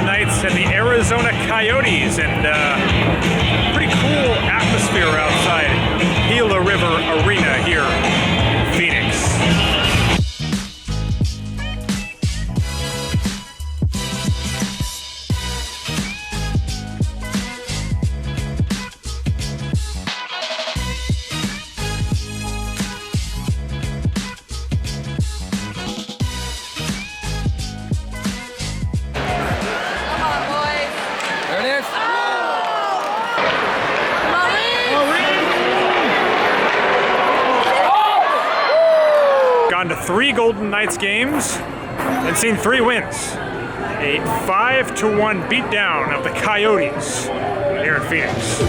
Knights and the Arizona Coyotes, and pretty cool atmosphere outside Gila River Arena here in Phoenix. Gone to 3 Golden Knights games and seen 3 wins. A 5-1 beatdown of the Coyotes here in Phoenix.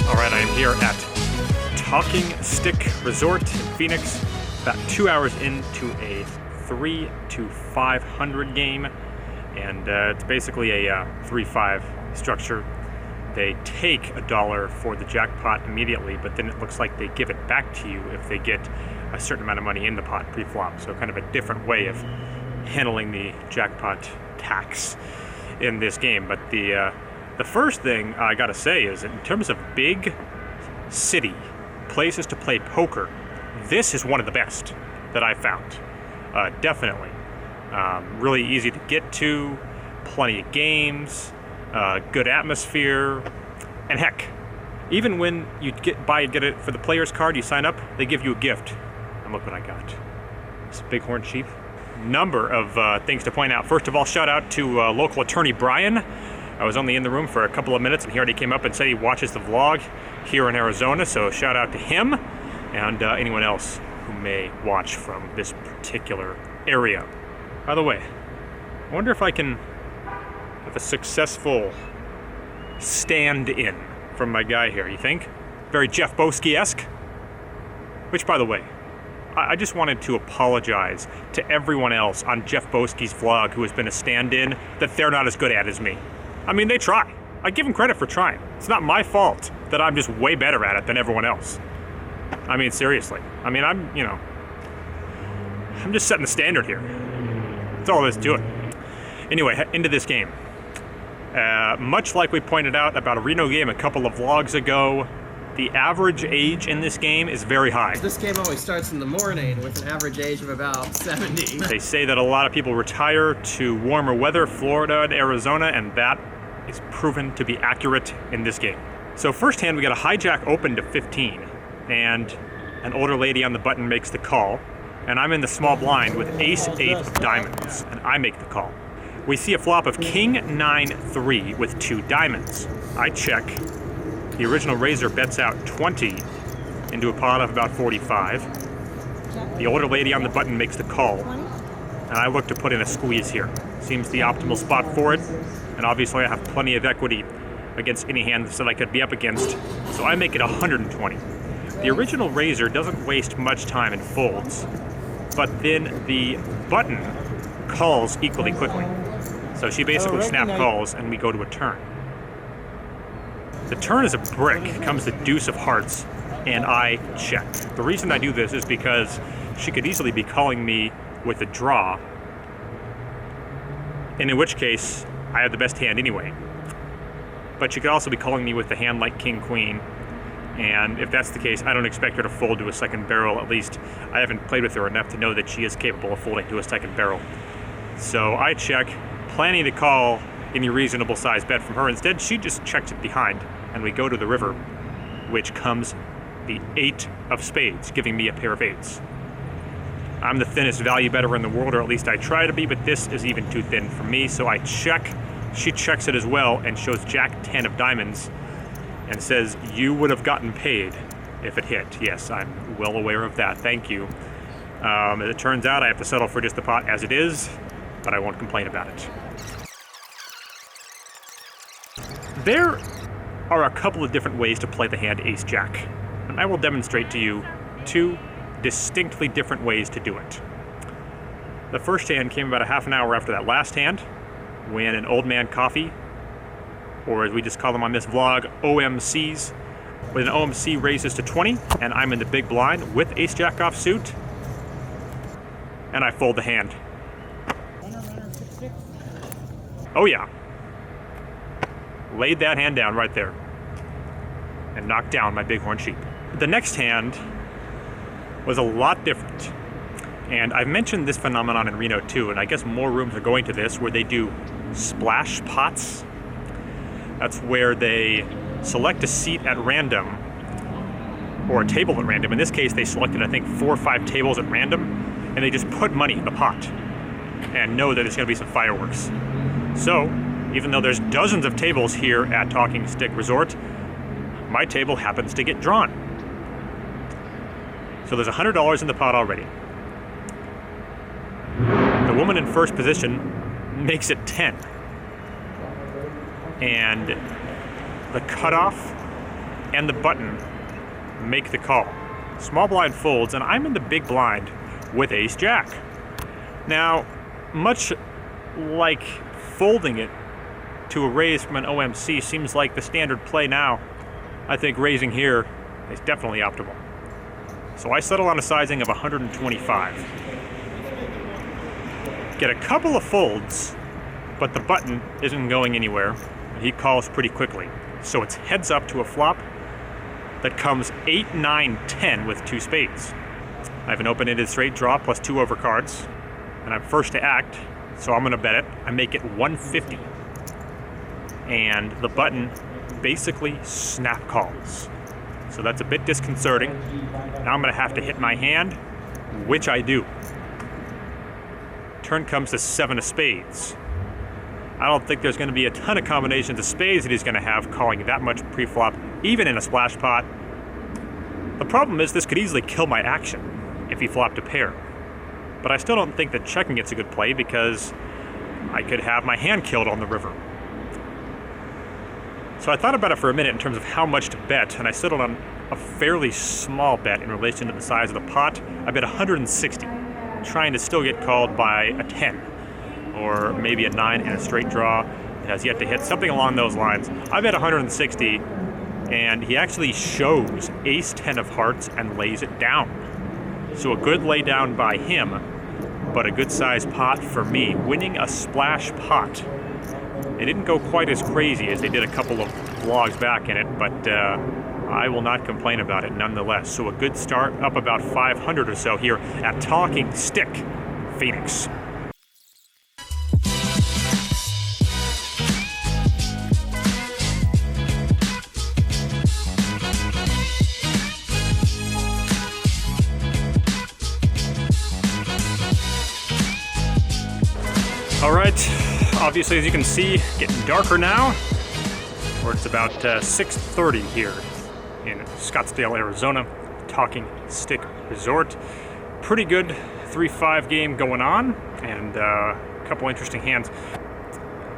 Alright, I am here at Talking Stick Resort in Phoenix, about 2 hours into a 3-500 game, and it's basically a 3-5 structure. They take $1 for the jackpot immediately, but then it looks like they give it back to you if they get a certain amount of money in the pot pre-flop, so kind of a different way of handling the jackpot tax in this game. But the first thing I gotta say is, in terms of big city places to play poker, this is one of the best that I've found. Definitely. Really easy to get to, plenty of games, good atmosphere, and heck, even when you get it for the player's card, you sign up, they give you a gift. And look what I got. This bighorn sheep. Number of things to point out. First of all, shout out to local attorney Brian. I was only in the room for a couple of minutes and he already came up and said he watches the vlog here in Arizona, so shout out to him and anyone else who may watch from this particular area. By the way, I wonder if I can have a successful stand-in from my guy here, you think? Very Jeff Boski-esque. Which, by the way, I just wanted to apologize to everyone else on Jeff Boski's vlog who has been a stand-in that they're not as good at as me. I mean, they try. I give them credit for trying. It's not my fault that I'm just way better at it than everyone else. I mean, seriously. I mean, I'm just setting the standard here. That's all there is to it. Anyway, into this game. Much like we pointed out about a Reno game a couple of vlogs ago, the average age in this game is very high. This game always starts in the morning with an average age of about 70. They say that a lot of people retire to warmer weather, Florida and Arizona, and that is proven to be accurate in this game. So first hand, we got a hijack open to 15, and an older lady on the button makes the call, and I'm in the small blind with ace-8 of diamonds, and I make the call. We see a flop of king-9-3 with 2 diamonds. I check. The original raiser bets out 20 into a pot of about 45. The older lady on the button makes the call, and I look to put in a squeeze here. Seems the optimal spot for it, and obviously I have plenty of equity against any hand that I could be up against, so I make it 120. The original raiser doesn't waste much time and folds, but then the button calls equally quickly. So she basically snap calls, and we go to a turn. The turn is a brick, comes the deuce of hearts, and I check. The reason I do this is because she could easily be calling me with a draw, and in which case, I have the best hand anyway. But she could also be calling me with a hand like king-queen, and if that's the case, I don't expect her to fold to a second barrel. At least, I haven't played with her enough to know that she is capable of folding to a second barrel. So I check, planning to call any reasonable size bet from her. Instead, she just checks it behind, and we go to the river, which comes the 8 of spades, giving me a pair of 8s. I'm the thinnest value bettor in the world, or at least I try to be, but this is even too thin for me, so I check. She checks it as well and shows Jack 10 of diamonds and says, "You would have gotten paid if it hit." Yes, I'm well aware of that, thank you. As it turns out, I have to settle for just the pot as it is, but I won't complain about it. There are a couple of different ways to play the hand Ace-Jack, and I will demonstrate to you 2 distinctly different ways to do it. The first hand came about a half an hour after that last hand, when an old man coffee, or as we just call them on this vlog, OMCs, when an OMC raises to 20, and I'm in the big blind with ace-jack offsuit, and I fold the hand. Oh yeah. Laid that hand down right there and knocked down my bighorn sheep. The next hand was a lot different. And I've mentioned this phenomenon in Reno too, and I guess more rooms are going to this, where they do splash pots. That's where they select a seat at random, or a table at random. In this case, they selected, I think, 4 or 5 tables at random, and they just put money in the pot and know that there's gonna be some fireworks. So, even though there's dozens of tables here at Talking Stick Resort, my table happens to get drawn. So there's $100 in the pot already. The woman in first position makes it 10. And the cutoff and the button make the call. Small blind folds, and I'm in the big blind with ace-jack. Now, much like folding it to a raise from an OMC seems like the standard play now, I think raising here is definitely optimal. So I settle on a sizing of 125. Get a couple of folds, but the button isn't going anywhere. He calls pretty quickly. So it's heads up to a flop that comes 8, 9, 10 with 2 spades. I have an open-ended straight draw plus 2 overcards, and I'm first to act, so I'm gonna bet it. I make it 150. And the button basically snap calls. So that's a bit disconcerting. Now I'm gonna have to hit my hand, which I do. Turn comes to 7 of spades. I don't think there's gonna be a ton of combinations of spades that he's gonna have calling that much pre-flop, even in a splash pot. The problem is this could easily kill my action if he flopped a pair. But I still don't think that checking it's a good play, because I could have my hand killed on the river. So I thought about it for a minute in terms of how much to bet, and I settled on a fairly small bet in relation to the size of the pot. I bet 160, trying to still get called by a 10, or maybe a 9 and a straight draw. It has yet to hit, something along those lines. I bet 160, and he actually shows ace-10 of hearts and lays it down. So a good lay down by him, but a good size pot for me, winning a splash pot. They didn't go quite as crazy as they did a couple of vlogs back in it, but I will not complain about it nonetheless. So a good start, up about 500 or so here at Talking Stick, Phoenix. All right, obviously, as you can see, getting darker now, or it's about 6:30 here in Scottsdale, Arizona, Talking Stick Resort. Pretty good 3-5 game going on, and a couple interesting hands.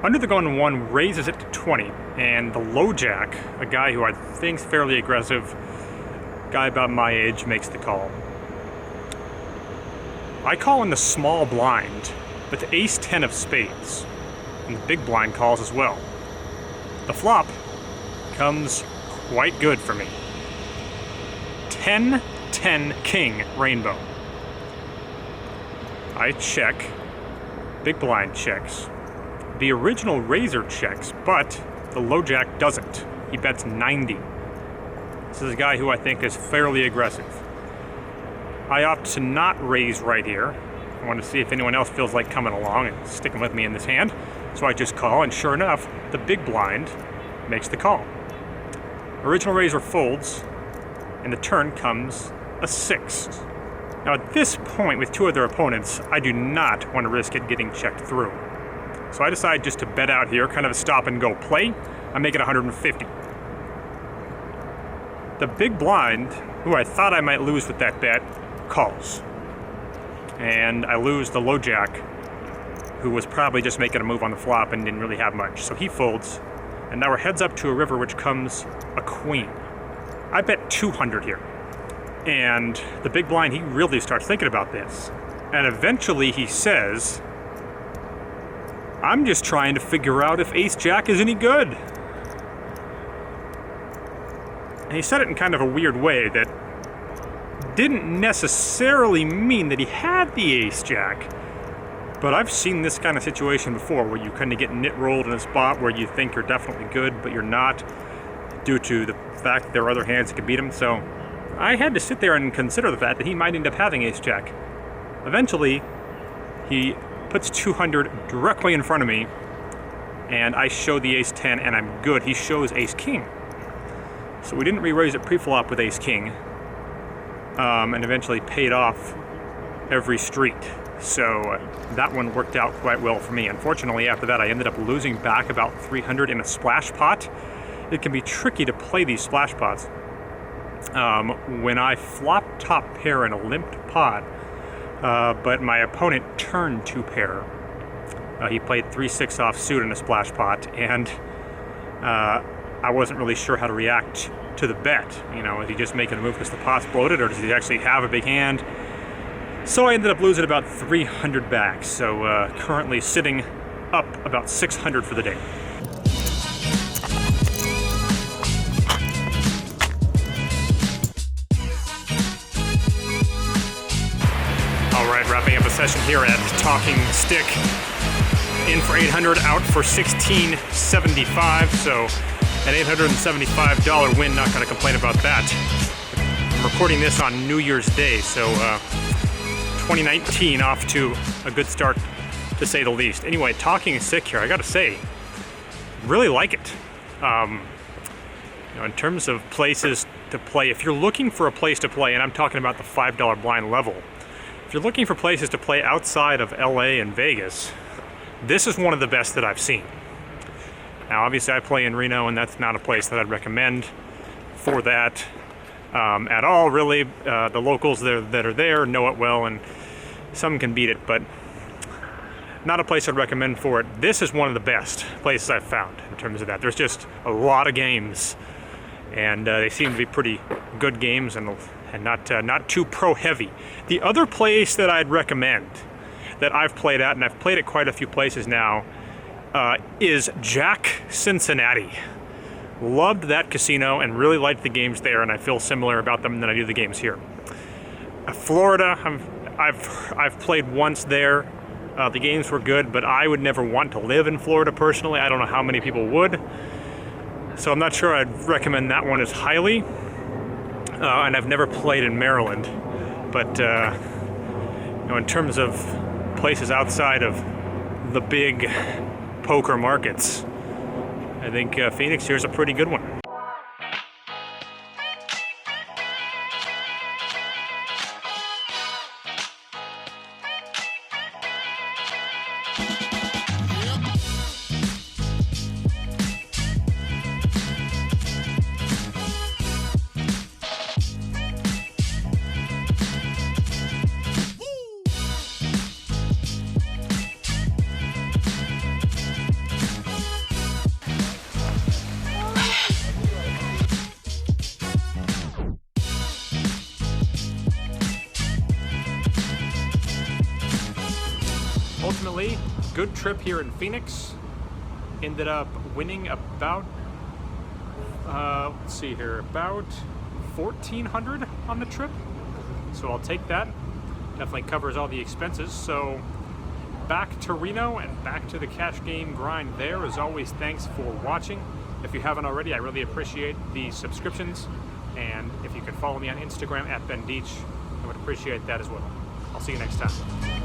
Under the gun one raises it to 20, and the low jack, a guy who I think's fairly aggressive, guy about my age, makes the call. I call in the small blind with ace-10 of spades, and the big blind calls as well. The flop comes quite good for me. 10-10 king rainbow. I check, big blind checks. The original raiser checks, but the low jack doesn't. He bets 90. This is a guy who I think is fairly aggressive. I opt to not raise right here. I want to see if anyone else feels like coming along and sticking with me in this hand. So I just call, and sure enough, the big blind makes the call. Original raiser folds, and the turn comes a 6. Now at this point, with 2 other opponents, I do not want to risk it getting checked through. So I decide just to bet out here, kind of a stop and go play. I make it 150. The big blind, who I thought I might lose with that bet, calls. And I lose the low jack, who was probably just making a move on the flop and didn't really have much. So he folds, and now we're heads up to a river, which comes a queen. I bet 200 here. And the big blind, he really starts thinking about this. And eventually he says, I'm just trying to figure out if ace-jack is any good. And he said it in kind of a weird way that didn't necessarily mean that he had the ace-jack. But I've seen this kind of situation before where you kind of get nit-rolled in a spot where you think you're definitely good, but you're not, due to the fact that there are other hands that can beat him. So I had to sit there and consider the fact that he might end up having ace-jack. Eventually, he puts 200 directly in front of me, and I show the ace-10, and I'm good. He shows ace-king. So we didn't re-raise it pre-flop with ace-king, and eventually paid off every street. So that one worked out quite well for me. Unfortunately, after that, I ended up losing back about 300 in a splash pot. It can be tricky to play these splash pots. When I flopped top pair in a limped pot, but my opponent turned 2 pair. He played 3-6 offsuit in a splash pot, and I wasn't really sure how to react to the bet. You know, is he just making a move because the pot's bloated, or does he actually have a big hand? So I ended up losing about 300 back. So currently sitting up about 600 for the day. All right, wrapping up a session here at Talking Stick. In for 800, out for 1675. So an $875 win, not gonna complain about that. I'm recording this on New Year's Day, so 2019 off to a good start, to say the least. Anyway, Talking Stick here, I gotta say, really like it. You know, in terms of places to play, if you're looking for a place to play, and I'm talking about the $5 blind level, if you're looking for places to play outside of LA and Vegas, this is one of the best that I've seen. Now, obviously, I play in Reno, and that's not a place that I'd recommend for that at all, really. The locals that are there know it well, and some can beat it, but not a place I'd recommend for it. This is one of the best places I've found in terms of that. There's just a lot of games, and they seem to be pretty good games, and not too pro-heavy. The other place that I'd recommend that I've played at, and I've played at quite a few places now, is Jack Cincinnati. Loved that casino and really liked the games there, and I feel similar about them than I do the games here. Florida, I've played once there. The games were good, but I would never want to live in Florida personally. I don't know how many people would. So I'm not sure I'd recommend that one as highly. And I've never played in Maryland. But you know, in terms of places outside of the big poker markets, I think Phoenix here's a pretty good one. Ultimately, good trip here in Phoenix. Ended up winning about, let's see here, about 1,400 on the trip. So I'll take that. Definitely covers all the expenses. So back to Reno and back to the cash game grind there. As always, thanks for watching. If you haven't already, I really appreciate the subscriptions. And if you could follow me on Instagram at Ben Deach, I would appreciate that as well. I'll see you next time.